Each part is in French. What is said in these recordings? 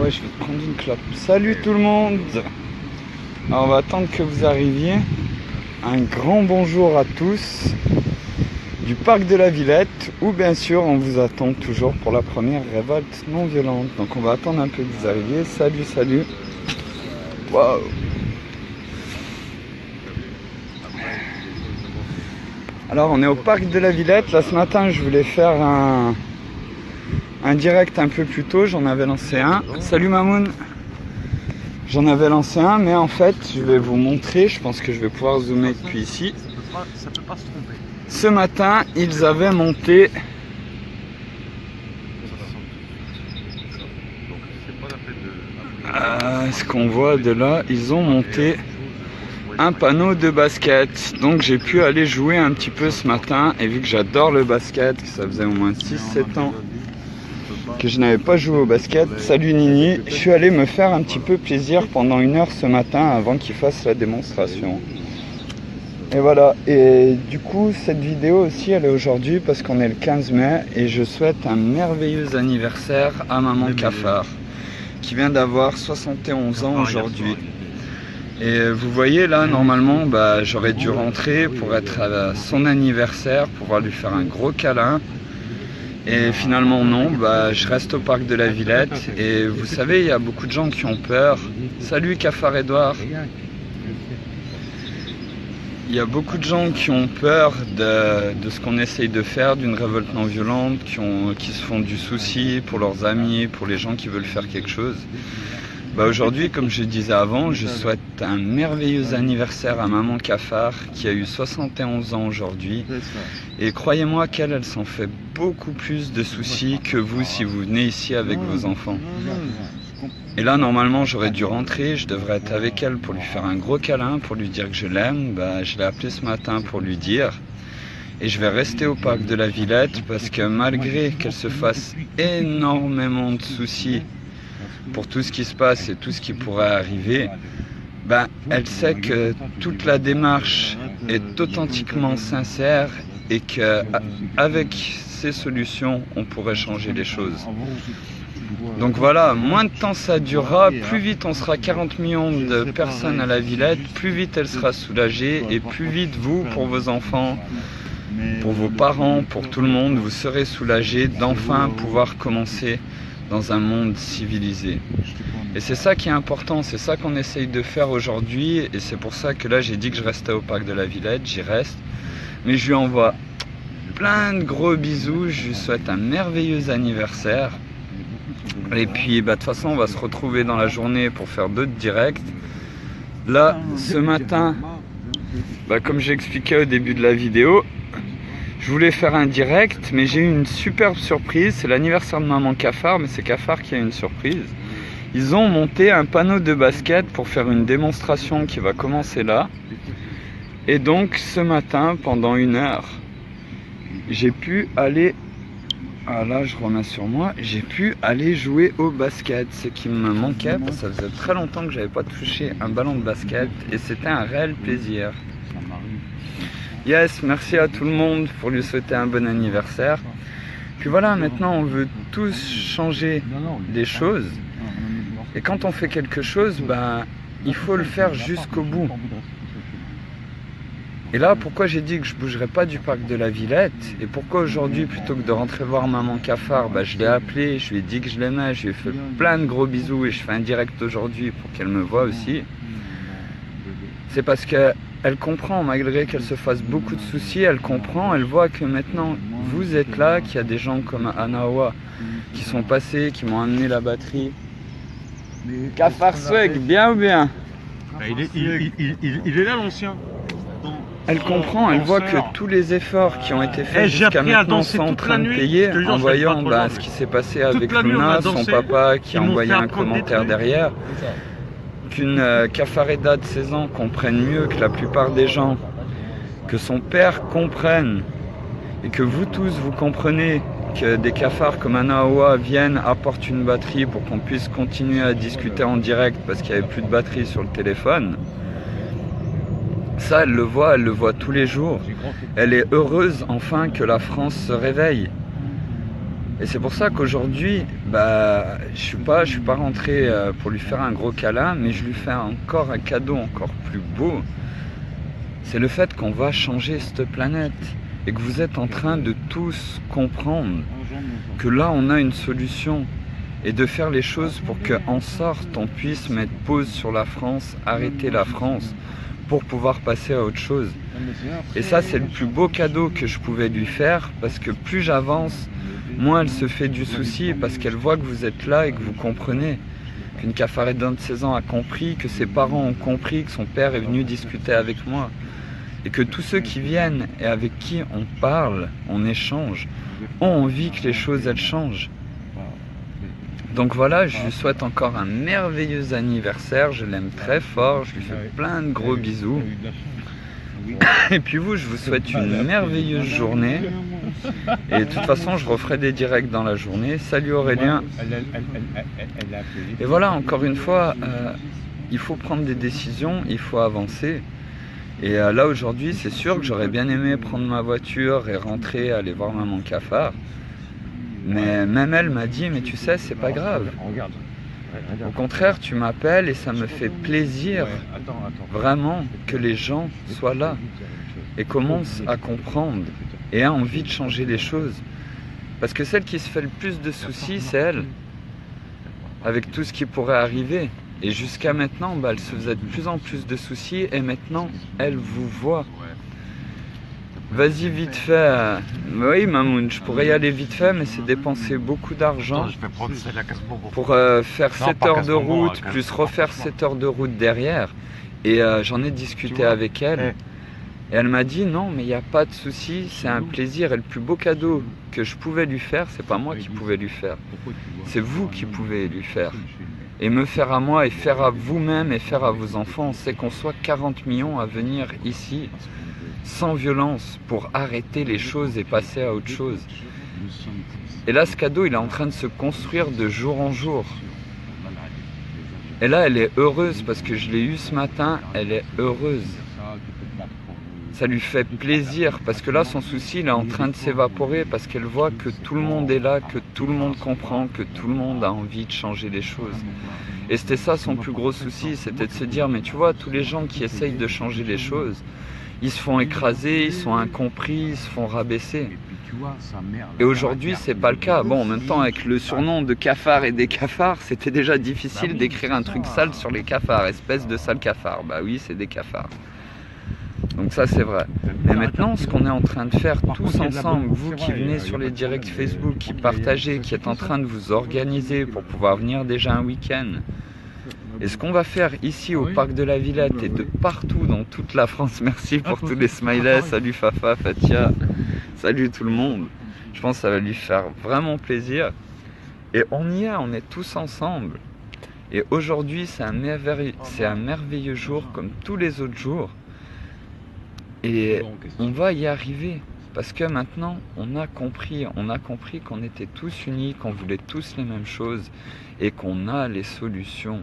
ouais, je vais te prendre une clope. Salut tout le monde. Alors on va attendre que vous arriviez. Un grand bonjour à tous du parc de la Villette, où bien sûr on vous attend toujours pour la première révolte non violente. Donc on va attendre un peu que vous arriviez. Salut, salut. Waouh. Alors on est au parc de la Villette. Là ce matin je voulais faire un direct un peu plus tôt, j'en avais lancé un. Salut Mamoun. J'en avais lancé un, mais en fait je vais vous montrer, je pense que je vais pouvoir zoomer depuis ici. Ça peut pas se tromper. Ce matin ils avaient monté ce qu'on voit de là, ils ont monté un panneau de basket. Donc j'ai pu aller jouer un petit peu ce matin, et vu que j'adore le basket, que ça faisait au moins 6-7 ans que je n'avais pas joué au basket, salut Nini, je suis allé me faire un petit peu plaisir pendant 1 heure ce matin avant qu'il fasse la démonstration. Et voilà, et du coup cette vidéo aussi elle est aujourd'hui parce qu'on est le 15 mai et je souhaite un merveilleux anniversaire à maman Cafard qui vient d'avoir 71 ans aujourd'hui. Et vous voyez là, normalement j'aurais dû rentrer pour être à son anniversaire, pouvoir lui faire un gros câlin. Et finalement non, je reste au parc de la Villette. Et vous savez, il y a beaucoup de gens qui ont peur. Salut Cafard Edouard. Il y a beaucoup de gens qui ont peur de ce qu'on essaye de faire, d'une révolte non violente, qui se font du souci pour leurs amis, pour les gens qui veulent faire quelque chose. Aujourd'hui, comme je disais avant, je souhaite un merveilleux anniversaire à maman Cafard qui a eu 71 ans aujourd'hui. Et croyez-moi qu'elle, elle s'en fait beaucoup plus de soucis que vous si vous venez ici avec vos enfants. Et là, normalement, j'aurais dû rentrer, je devrais être avec elle pour lui faire un gros câlin, pour lui dire que je l'aime. Je l'ai appelé ce matin pour lui dire. Et je vais rester au parc de la Villette parce que malgré qu'elle se fasse énormément de soucis pour tout ce qui se passe et tout ce qui pourrait arriver, elle sait que toute la démarche est authentiquement sincère et qu'avec ces solutions, on pourrait changer les choses. Donc voilà, moins de temps ça durera, plus vite on sera 40 millions de personnes à la Villette, plus vite elle sera soulagée et plus vite vous, pour vos enfants, pour vos parents, pour tout le monde, vous serez soulagés d'enfin pouvoir commencer dans un monde civilisé. Et c'est ça qui est important, c'est ça qu'on essaye de faire aujourd'hui, et c'est pour ça que là j'ai dit que je restais au parc de la Villette, j'y reste, mais je lui envoie plein de gros bisous, je lui souhaite un merveilleux anniversaire, et puis de toute façon on va se retrouver dans la journée pour faire d'autres directs. Là, ce matin, comme j'ai expliqué au début de la vidéo, je voulais faire un direct, mais j'ai eu une superbe surprise. C'est l'anniversaire de maman Cafard, mais c'est Cafard qui a une surprise. Ils ont monté un panneau de basket pour faire une démonstration qui va commencer là. Et donc ce matin, pendant 1 heure, j'ai pu aller... Ah là, je remets sur moi. J'ai pu aller jouer au basket, ce qui me manquait, parce que ça faisait très longtemps que j'avais pas touché un ballon de basket, et c'était un réel plaisir. Yes, merci à tout le monde pour lui souhaiter un bon anniversaire. Puis voilà, maintenant on veut tous changer les choses. Et quand on fait quelque chose, il faut le faire jusqu'au bout. Et là, pourquoi j'ai dit que je ne bougerais pas du parc de la Villette, et pourquoi aujourd'hui, plutôt que de rentrer voir maman Cafard, je l'ai appelée, je lui ai dit que je l'aimais, je lui ai fait plein de gros bisous, et je fais un direct aujourd'hui pour qu'elle me voie aussi. C'est parce que elle comprend, malgré qu'elle se fasse beaucoup de soucis, elle comprend, elle voit que maintenant vous êtes là, qu'il y a des gens comme Anawa qui sont passés, qui m'ont amené la batterie. Cafard Swag, bien ou bien? Il est là l'ancien. Elle comprend, elle voit que tous les efforts qui ont été faits jusqu'à maintenant sont en train de payer, en voyant ce qui s'est passé avec Luna, son papa qui a envoyé un commentaire derrière. Qu'une Cafareda de 16 ans comprenne mieux que la plupart des gens, que son père comprenne, et que vous tous vous comprenez que des cafards comme Anawa viennent, apportent une batterie pour qu'on puisse continuer à discuter en direct parce qu'il n'y avait plus de batterie sur le téléphone. Ça, elle le voit tous les jours. Elle est heureuse enfin que la France se réveille. Et c'est pour ça qu'aujourd'hui, je suis pas rentré pour lui faire un gros câlin, mais je lui fais encore un cadeau encore plus beau. C'est le fait qu'on va changer cette planète et que vous êtes en train de tous comprendre que là on a une solution et de faire les choses pour qu'en sorte on puisse mettre pause sur la France, arrêter la France pour pouvoir passer à autre chose. Et ça c'est le plus beau cadeau que je pouvais lui faire, parce que plus j'avance, moins elle se fait du souci, parce qu'elle voit que vous êtes là et que vous comprenez. Qu'une cafarette d'un de 16 ans a compris, que ses parents ont compris, que son père est venu discuter avec moi. Et que tous ceux qui viennent et avec qui on parle, on échange, ont envie que les choses elles changent. Donc voilà, je lui souhaite encore un merveilleux anniversaire, je l'aime très fort, je lui fais plein de gros bisous. Et puis vous, je vous souhaite une merveilleuse journée. Et de toute façon, je referai des directs dans la journée. Salut Aurélien. Et voilà, encore une fois, il faut prendre des décisions, il faut avancer. Et là aujourd'hui, c'est sûr que j'aurais bien aimé prendre ma voiture et rentrer, aller voir Maman Cafard. Mais même elle m'a dit, mais tu sais, c'est pas grave. Au contraire, tu m'appelles et ça me fait plaisir vraiment que les gens soient là et commencent à comprendre et aient envie de changer les choses. Parce que celle qui se fait le plus de soucis, c'est elle, avec tout ce qui pourrait arriver. Et jusqu'à maintenant, elle se faisait de plus en plus de soucis et maintenant, elle vous voit. Vas-y vite fait. Oui Mamoun, je pourrais y aller vite fait, mais c'est dépenser beaucoup d'argent pour faire 7 heures de route, plus refaire 7 heures de route derrière. Et j'en ai discuté avec elle. Et elle m'a dit non, mais il n'y a pas de souci, c'est un plaisir. Et le plus beau cadeau que je pouvais lui faire, c'est pas moi qui pouvais lui faire. C'est vous qui pouvez lui faire. Et me faire à moi et faire à vous-même et faire à vos enfants. C'est qu'on soit 40 millions à venir ici sans violence pour arrêter les choses et passer à autre chose. Et là, ce cadeau, il est en train de se construire de jour en jour. Et là, elle est heureuse parce que je l'ai eu ce matin, elle est heureuse. Ça lui fait plaisir parce que là, son souci, il est en train de s'évaporer parce qu'elle voit que tout le monde est là, que tout le monde comprend, que tout le monde a envie de changer les choses. Et c'était ça son plus gros souci, c'était de se dire, mais tu vois, tous les gens qui essayent de changer les choses, ils se font écraser, ils sont incompris, ils se font rabaisser. Et aujourd'hui, c'est pas le cas. Bon, en même temps, avec le surnom de cafard et des cafards, c'était déjà difficile d'écrire un truc sale sur les cafards, espèce de sale cafard. Bah oui, c'est des cafards. Donc ça, c'est vrai. Mais maintenant, ce qu'on est en train de faire tous ensemble, vous qui venez sur les directs Facebook, qui partagez, qui êtes en train de vous organiser pour pouvoir venir déjà un week-end, et ce qu'on va faire ici au parc de la Villette et de partout dans toute la France, merci pour tous les smileys, salut Fafa, Fatia, salut tout le monde. Je pense que ça va lui faire vraiment plaisir. Et on y est, on est tous ensemble. Et aujourd'hui, c'est un merveilleux jour comme tous les autres jours. Et on va y arriver. Parce que maintenant, on a compris qu'on était tous unis, qu'on voulait tous les mêmes choses et qu'on a les solutions.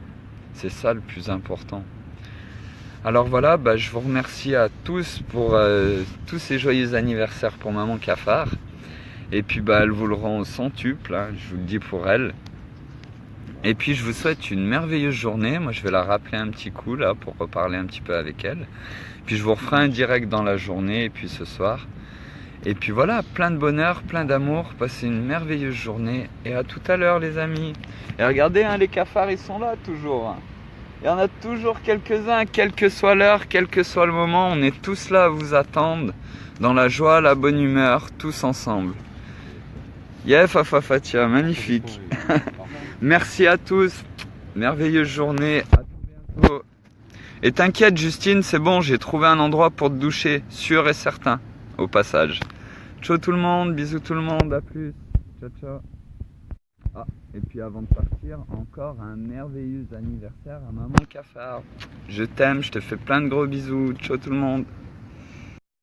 C'est ça le plus important. Alors voilà, je vous remercie à tous pour tous ces joyeux anniversaires pour Maman Cafard. Et puis elle vous le rend au centuple, hein, je vous le dis pour elle. Et puis je vous souhaite une merveilleuse journée. Moi je vais la rappeler un petit coup là pour reparler un petit peu avec elle. Puis je vous referai un direct dans la journée et puis ce soir. Et puis voilà, plein de bonheur, plein d'amour, passez une merveilleuse journée et à tout à l'heure les amis. Et regardez, hein, les cafards ils sont là toujours. Il y en a toujours quelques-uns, quelle que soit l'heure, quel que soit le moment, on est tous là à vous attendre, dans la joie, la bonne humeur, tous ensemble. Yeah, Fafa Fatia, magnifique. Merci à tous, merveilleuse journée, à tout bientôt. Et t'inquiète Justine, c'est bon, j'ai trouvé un endroit pour te doucher, sûr et certain, au passage. Ciao tout le monde, bisous tout le monde, à plus. Ciao ciao. Ah, et puis avant de partir, encore un merveilleux anniversaire à Maman Cafard. Je t'aime, je te fais plein de gros bisous. Ciao tout le monde.